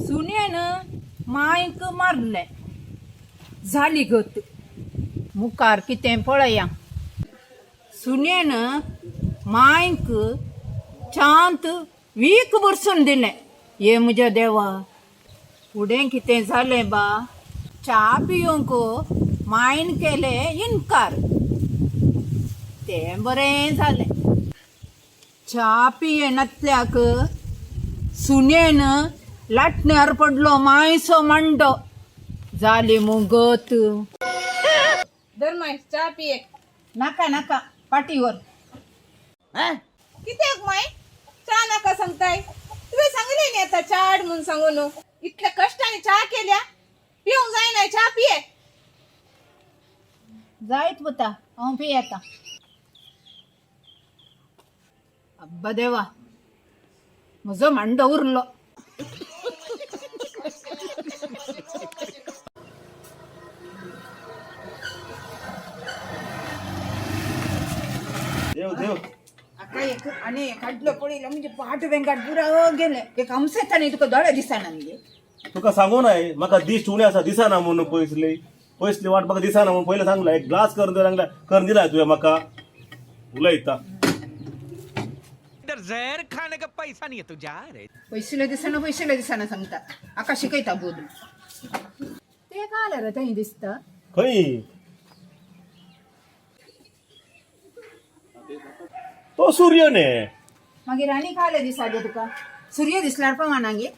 सुनेनं मायक मारलंय झाली गत मुकार किते पळया सुनेनं मायक चांत वीक बरसून दिले ये मुझ्या देवा पुढे किते झाले बा चहा पिऊंक मायन केले इन्कार ते बरे झाले चहा पिये नसल्याक सुनेन लाटण्यावर पडलो मायसो मंड झाली मुगत दर माय चहा पिये नका नका पाठीवर किती माय चहा नका सांगताय तुम्ही सांगले नाही आता चहा म्हणून सांगू नो इतक्या कष्टाने चहा केल्या पिऊन जाय नाही चहा पिये जायत होता अहो पी आता अब्बा देवा माझं मंड उरलं देव देव आणि काढलं पडिलं म्हणजे पाठ वेंगाट पुरा गेले एक आमसेता नाही तुका दोळ्या दिसाना म्हणजे तुका सांगू नाही मका दिस उणे असा दिसाना म्हणून पैसले वाट बघा दिसाना म्हणून पहिलं सांगला एक ग्लास करून दिला तुझ्या मका उलायता जहर खाने का पैसा नहीं है तुझा रे पैसेला दिसाना सांगता आका शिकयता बोल ते का आलं रे ताई दिसत खई तो सूर्यने मागीर राणी का आलं दिसा गे तुका सूर्य दिसल्यार पण मानांगे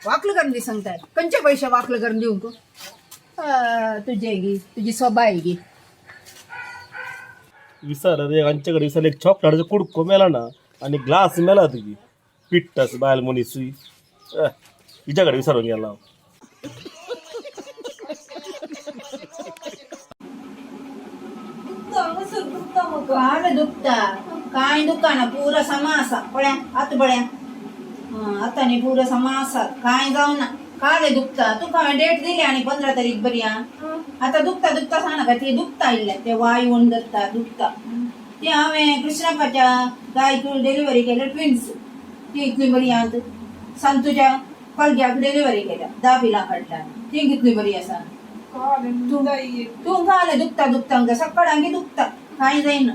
वाकलं करून दिसंगताय कंचे पैसे वाकलं करून देऊ तुझे गी तुझी स्वभाव गी विसर रे आमच्याकडे विसर एक चॉकलेटचा कुडको मेला ना आणि ग्लास मेला तुझी पिट्टस बायल मुनी सुई हिच्याकडे विसरून गेला काल दुखता काय दुकाना पुरा समासा पळ्या आत बळ्या आता नाही पुरा समासा काय जाऊ ना काले दुखता तुका डेट दिली आणि 15 तारीख बरी आता दुखता सांगा का ते दुखता इल्ले ते वायू दत्ता दुखता ते हांवें कृष्णाकाच्या गायतून डिलिव्हरी केल्या ट्विन्स ती इतली बरी आहात संतूच्या कलग्याक डिलिव्हरी केल्या 10 पिला काढल्या ती कितली बरी आसा तू काले दुखता सकाळांगी दुखता काय जाईना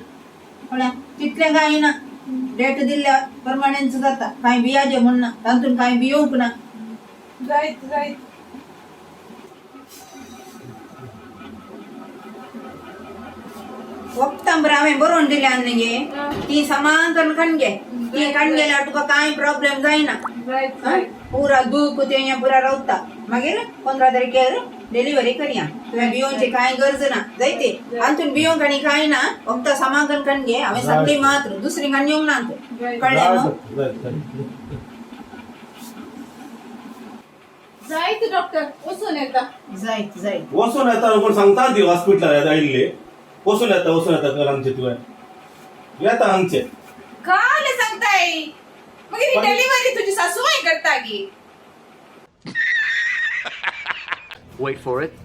पण तितले काय ना डेट दिल्या परमानेंच जाता काय बियाजे म्हणना तातून काय बियोंक ना जायत वक्तांबर हांवें बरोवन दिले आनी ती समान करून खणगे ती काढून गेल्यार तुका काय प्रॉब्लेम जायना पुरा दूख ते पुरा रावता मागीर 15 तारखेर डिलिव्हरी करया तुवें बियोंची काय गरज ना जायते आमतून बियोंक आनी काय ना फक्त समागन खणगे हांवें सांगली मात्र दुसरी काण येवंक ना कळ्ळें न्हू जायत डॉक्टर वचून येता जायत वसून येता कोण सांगता ती हॉस्पिटलात आयिल्ले वसून येता आमचे तुवें येता आमचे काल सांगताय मग ही डिलिव्हरी तुझी सासूबाई करता गी Wait for it.